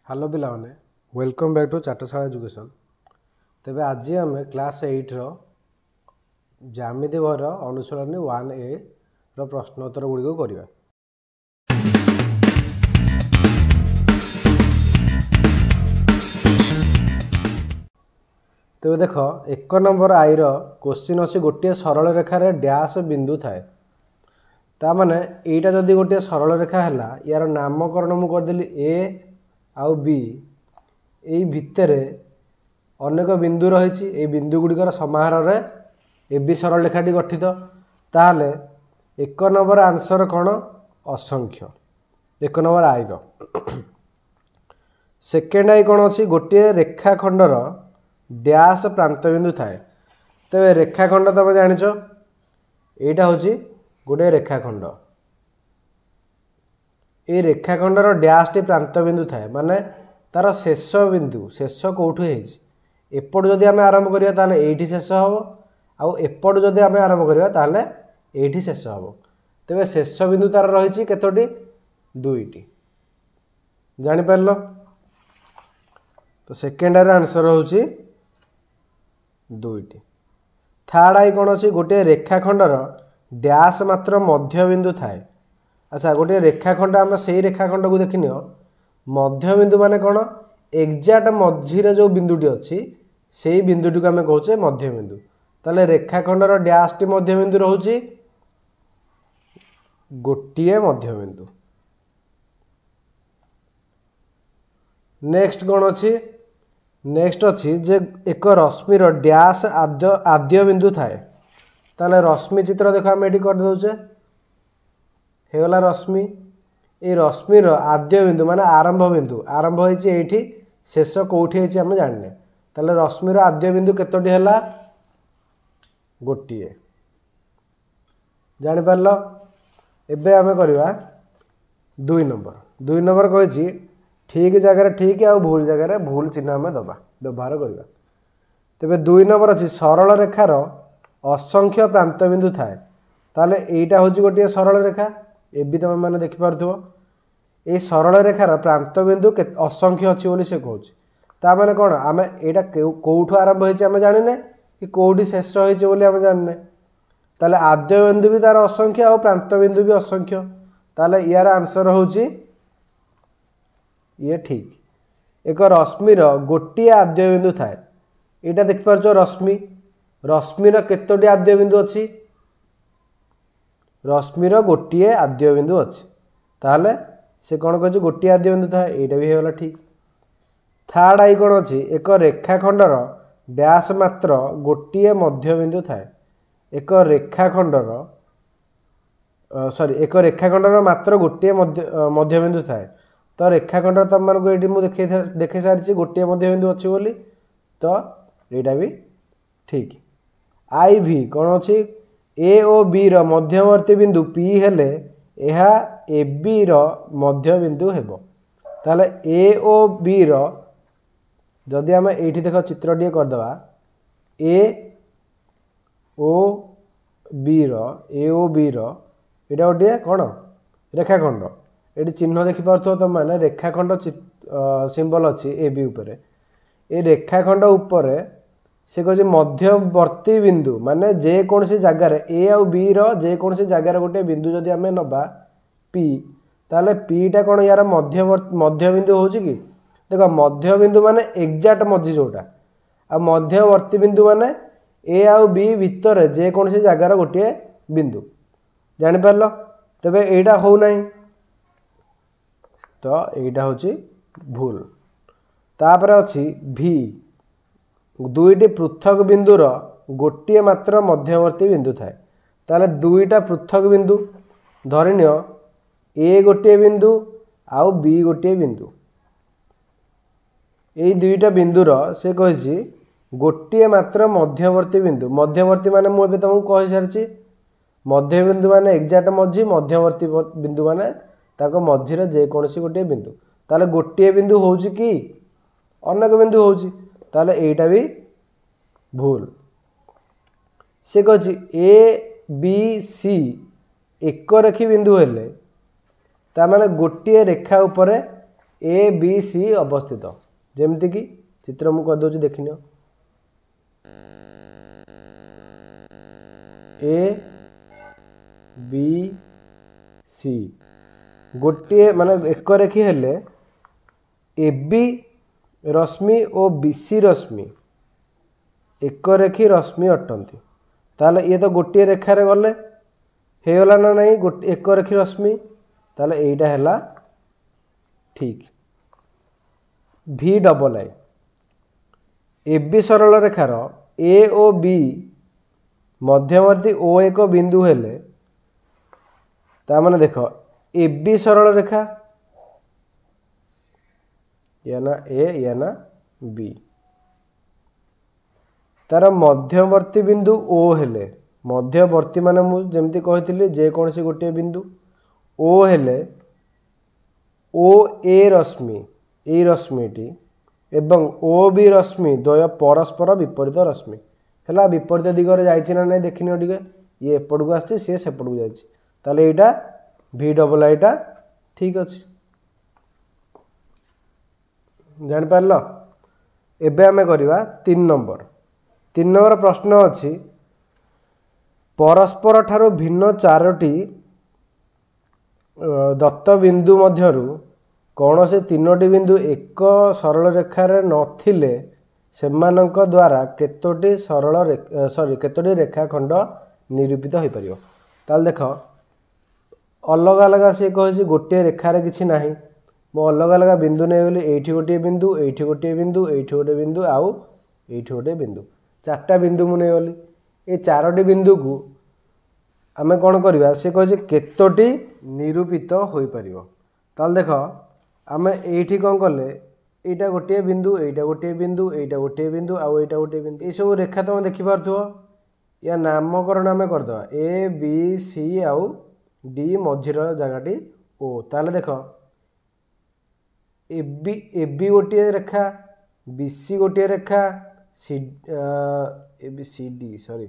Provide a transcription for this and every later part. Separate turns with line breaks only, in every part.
Hello पिलाने welcome back to चाटशाला education. तेबे आज आम क्लास 8 रो ज्यामिति भर अनुशीलनी 1A रो प्रश्नोत्तर गुड़िक करवा। तेबे देख 1 नंबर आई रो क्वेश्चन अच्छी गोटे सरल रेखार डैश बिंदु थाए ताने यहीटा जदि गोटे सरल रेखा है यार नामकरण मुझे करदेली ए आउ बी यही भितर अनेक बिंदु रही ये बिंदु गुड़िकर समाहार रे ए बी सरल रेखाटी गठित ताहले 1 नंबर आंसर कौन असंख्य 1 number I row. Second I कौन अच्छी गोटे रेखाखंडर डैश प्रांत बिंदु थाए तेरे रेखाखंड तुम जानिच यहाँ हूँ गोटे रेखाखंड ये रेखाखंडर डैश टी प्रांत बिंदु थाए माने तार शेष बिंदु शेष कौटू एपट जदि आम आरंभ करिया ताले एठी शेष हम आउ एपट जदि आम आरंभ करिया ताले एठी शेष हम तेबे शेष बिंदु तार रही केतोटी दुईटी जानि पारलो। तो सेकेंड आंसर होची दुईटी। थर्ड आई कौन अच्छी गोटे रेखाखंडर डैश मात्र मध्य बिंदु थाए। अच्छा गोटे रेखाखंड आम से रेखाखंड को देखनी मध्य बिंदु माने कौन एक्जाक्ट मझीरे जो बिंदुटी अच्छी से बिंदुटी को आम कहे मध्य बिंदु ताले रेखाखंडर डैश टी मध्य बिंदु रोचे गोटे मध्य बिंदु। नेक्स्ट कौन अच्छी नेक्स्ट अच्छी जे एक रश्मिर डैश आद्य बिंदु थाए ताले रश्मि चित्र देख आम ये कर दौचे हेगला रश्मि ये रश्मिर आद्य बिंदु माने आरंभ होइछि एठी शेष कोठी होइछि आम जानिने ताले रश्मिर आद्य बिंदु केतोटी हैला गोटिए जानि पारलो। एबे आमे करबा 2 नंबर कहिछि ठीक जगह ठीक आ भूल जगह भूल चिन्ह आमे दबा व्यवहार करबा। तेबे 2 नंबर अछि सरल रेखार असंख्य प्रांत बिंदु थाए ताले एटा होछि गोटे सरल रेखा ए भी तुम मैंने देखिपो ये सरल रेखार प्रांत बिंदु असंख्य अच्छी बोली से कहूँ ताने कौन आम यहाँ कौटू आरंभ होम जाने कि कौटी शेष होम जाने ताले आद्य बिंदु भी तार असंख्य और प्रांत बिंदु भी असंख्य ताले यार आंसर होची ये ठीक। एक रश्मिर गोटे आद्य बिंदु थाए यहाँ देखिपार रश्मिर केतोटी आद्य बिंदु अच्छी रश्मिर गोटे आद्य बिंदु अच्छी ताहले से कौन कह गोटे आद्य बिंदु था यहाँ भी होगा ठीक। थर्ड आई कौन अच्छी एक रेखाखंडर डैश मात्र गोटे मध्य बिंदु थाए एक रेखाखंडर एक रेखाखंडर मात्र गोटे मध्य बिंदु थाए तो रेखाखंडर तुम मानक ये मुझे देखे सारी गोटे मध्य बिंदु अच्छी बोली तो यहाँ भी ठीक। आई भी कौन अच्छी ए ओ बी रो मध्यवर्ती बिंदु पी हेले एहा ए बी रो मध्य बिंदु हेबो ताले ए ओ बी रो जदि आम एठी देख चित्र टी करदबा ए ओ बी रो एटा गोटे कौन रेखाखंड ये चिन्ह देखिपार तुम मैंने रेखाखंड सिंबल अच्छी ए बी उपरे ए रेखाखंड उपरे से कहे मध्यवर्ती बिंदु माने जेकोसी जगार ए आउ बी रेकोसी जगार गोटे बिंदु जदि आम नबा पी ताले पीटा कौन यार मध्य बिंदु हो कि देख मध्य बिंदु माने एक्जाक्ट मझी जोटा आ मध्यवर्ती बिंदु माने ए आउ बी भितर जेकोसी जगार गोटे बिंदु जानि पारलो। तेबे एटा हो नहीं तो एटा होची भूल। तापर अछि भी दुईटी पृथक बिंदुर गोटे मात्र मध्यवर्ती बिंदु थाए ताले दुईटा पृथक बिंदु धरिनियो ए गोटे बिंदु आउ बी गोटे बिंदु यही दुईटा बिंदुर से कही गोटे मात्र मध्यवर्ती मध्यवर्ती माने मुझे तुमको कही सारी मध्य बिंदु माने एक्जाक्ट मझी मध्यवर्ती बिंदु माने ताको मझीरे जेकोसी गोटे बिंदु ताले गोटे बिंदु होउची कि अनेक बिंदु होउची ताले एटा भी भूल। से कही ए बी सी एक रेखी बिंदु हेले ता माने गोटे रेखा उपरे ए बी सी अवस्थित जेमती कि चित्र मु कर दूची देखिनियो ए बी सी गोटे माने एक रेखी हेले ए बी रश्मि और बी सी रश्मि एक रेखी रश्मि अटंती ताले ये तो गोटे रेखार गले हेगला ना नहीं गोटे एक रेखी रश्मि ताले एटा हैला ठीक भी डबल आई ए बी सरल रेखार ए ओ बी मध्यवर्ती ओ एक बिंदु हेले ता माने देखो ए बी सरल रेखा या ना ए या ना बी तार मध्यवर्ती बिंदु ओ हेले मध्यवर्ती माने मु जेमती कहितली जे कोनसी गोटे बिंदु ओ हेले ओ ए रश्मि ए रश्मिटी एवं ओ बी रश्मि द्वय परस्पर विपरीत रश्मि हैला विपरीत दिगरे जाइछि ना नहीं देखिनियो टिके ये एपटको आछि से सेपटको जाइछि ताले एटा भी डबल आईटा ठीक अछि जान पारलो एबे हमें करिवा 3 नंबर प्रश्न अछि परस्पर ठारो भिन्न चारोटी दत्त बिंदु मध्यरु कौन से तीनोटी बिंदु एक सरल रेखार नथिले सेमानक द्वारा केतोटी केतोटी रेखाखंड निरूपित हो पारियो ताल देख अलग अलग से कहे गोटे रेखार किछि नाही मो अलग अलग बिंदु नहीं गली एठी गोटे बिंदु एठी गोटे बिंदु एठी गोटे बिंदु आउ एठी गोटे बिंदु चारटा बिंदु मु नहीं गली ए चारोटी बिंदु को आमे कोन करबा से कहे केतोटी निरूपित हो पारियो ताल देख आमे एठी कोन करले एटा गोटे बिंदु एटा गोटे बिंदु एटा गोटे बिंदु आउ एटा गोटे बिंदु ए सब रेखा तुम देखि पारथो या नामकरण आमे कर दवा ए बी सी आउ डी मझिर जगहटी ओ ताले देख ए बी गोटे रेखा बी सी गोटे रेखा C A B C D sorry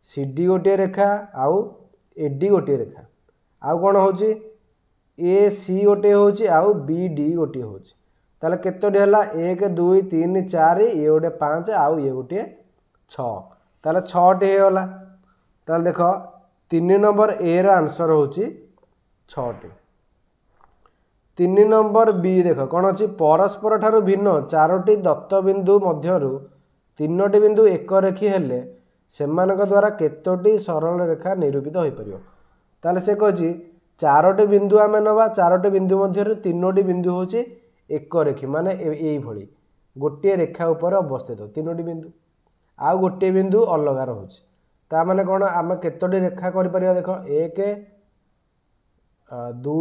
C D गोटे रेखा आउ ए डी गोटे रेखा आउ कोन होची ए सी गोटे होची आउ बी डी गोटे होची ताले केतोटी हला 1 2 3 4 ये गोटे 5 आउ ये गोटे 6 ताले 6 टी हे होला ताले देखो 3 नंबर ए रा आंसर होची 6 टी 3 नंबर बी देखो कोन अछि परस्पर ठारो भिन्न चारोटी दत्त बिंदु मध्यरु तीनोटी बिंदु एक रेखी हेले सेमानक द्वारा केतोटी सरल रेखा निरूपित हो परियो ताले से कहछि चारोटी बिंदु आमे नबा चारोटी बिंदु मध्यरु तीनोटी बिंदु होची एक रेखी माने एई भली गोटे रेखा ऊपर अवस्थित तीनोटी बिंदु आ गोटे बिंदु अलग रहुछि ता माने कोन आमे केतोटी रेखा करि परिया देखो 1 2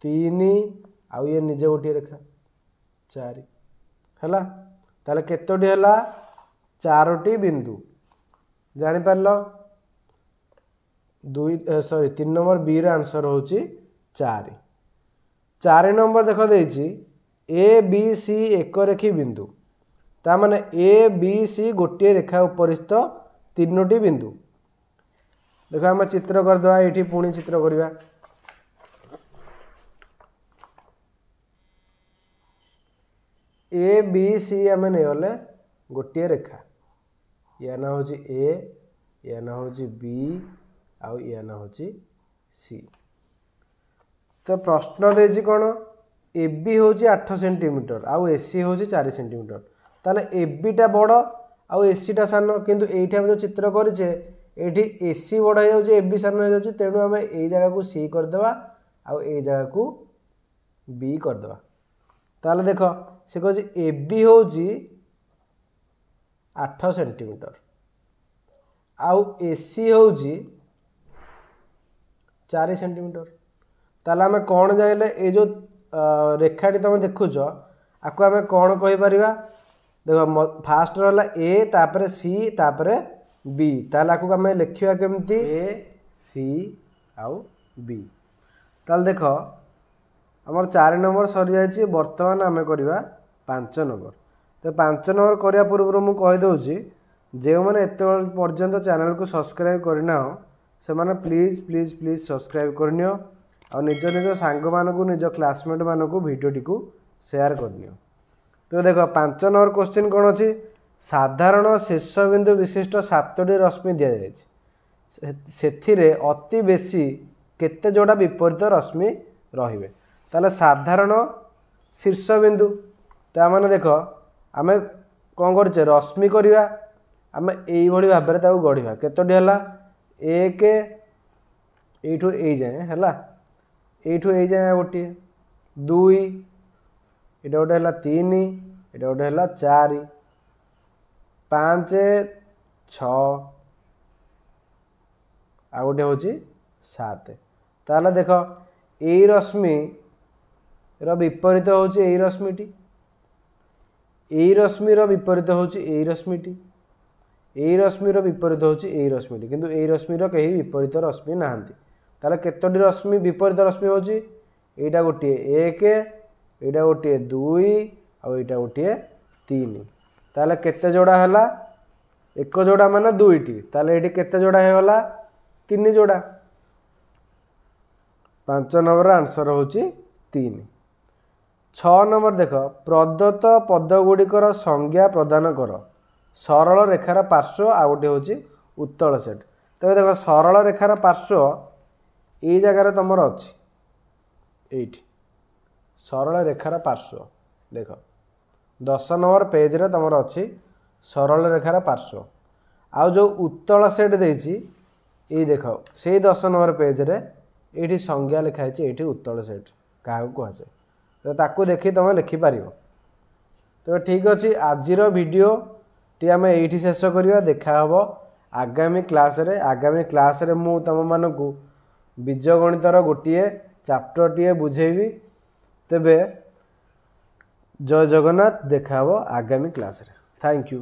3 आ ये निजे गोटे रेखा 4 हला ताले केतोटी हला चारोटी बिंदु जानि परलो 3 नंबर बी रा आंसर होछि 4 नंबर देखो देछि ए बी सी एक रेखी बिंदु ता माने ए बी सी गोटे रेखा उपरिस्थ तीनोटी बिंदु देखो हम चित्र कर दवा एठी पुणी चित्र करबा ए बी सी आमे नै होले गोटे रेखा या ना होची ए या ना होची बी आउ या ना होची सी तो प्रश्न देछि कोन ए बी होची 8 सेंटीमीटर आउ ए सी होची 4 सेंटीमीटर ताले ए बी टा बड़ आउ ए सी टा सान किंतु एठी हम जो चित्र करिचे एठी ए सी बड़ हो जाउची ए बी सान हो जाउची तेनु हम ए जगह को सी कर देबा आउ ए जगह को बी कर देबा ताले देखो से कहछि ए बी होची 8 सेंटीमीटर आउ ए सी होची 4 सेंटीमीटर ताले हमें कौन जाइले ए जो रेखाटी तुम देखुच आपको आम कौन कहि परिबा देखो फास्ट रहला ए तापरे सी तापरे बी ताले आपको आम लिखिबा केमती ए सी आउ बी ताले देखो हमर 4 नंबर सरी जायछि वर्तमान आम करबा 5 नंबर तो 5 नंबर करिया पूर्व मु कहि दउछि जे माने एते पर्यंत चैनल को सब्सक्राइब करना हो से माने प्लीज प्लीज प्लीज सब्सक्राइब करनियो और निज निज सांग मानू निज क्लासमेट मानू भिडियोटी को शेयर करनियो। तो देख 5 नंबर क्वेश्चन कौन अच्छी साधारण शीर्षबिंदु विशिष्ट 7टी रश्मि दि जाए अति बेसी केते जोड़ा विपरीत रश्मि रहिबे ताले साधारण शीर्षबिंदु ता माने देख आमे कौन करछे रश्मि करिया आमे एई भली भाबरे ताऊ गढ़िबा केतोटी हला 1 एठू ए जाए हला एठू ए जाए गोटे 2 एटा गोटे हला 3 एटा गोटे हला 4 5 6 आ गोटे होची 7 ताले देख ए रश्मि रो विपरीत होची ए रश्मिटी ए रश्मि रो विपरीत होची ए रश्मिटी ए रश्मि रो विपरीत होची ए रश्मिटी किंतु ए रश्मि रो कहीं विपरीत रश्मि नाहंती ताले केतोटी रश्मि विपरीत रश्मि होची एटा गोटे 1 एटा गोटे 2 आ एटा गोटे 3 ताले केते जोड़ा हला एक जोड़ा माने 2टी ताले एटी केते जोड़ा हे गला 3 जोड़ा 5 नंबर आंसर होची 3। 6 नंबर देख प्रदत्त पदगुड़िकर संज्ञा प्रदान कर सरल रेखार पार्श्व आ गोटे होची उत्तल सेट। तबे देख सरल रेखार पार्श्व ए जगह तुमर अच्छी एठी सरल रेखार पार्श्व देख 10 नंबर पेज रे तुमर अच्छी सरल रेखार पार्श्व आउ जो उत्तल सेट देछि ए देख से 10 नंबर पेज रे एठी संज्ञा लिखाई एठी उत्तल सेट क्या कह जाए तो ताकू देखी तुम लिखिपार। तो ठीक अच्छे आजिर वीडियो टी आम ये शेष करवा देखा आगामी क्लास रे मु तुम मानक बीजगणितर गोटे चैप्टर टी बुझेबी। तेबे जय जगन्नाथ देखा आगामी क्लास रे। Thank you.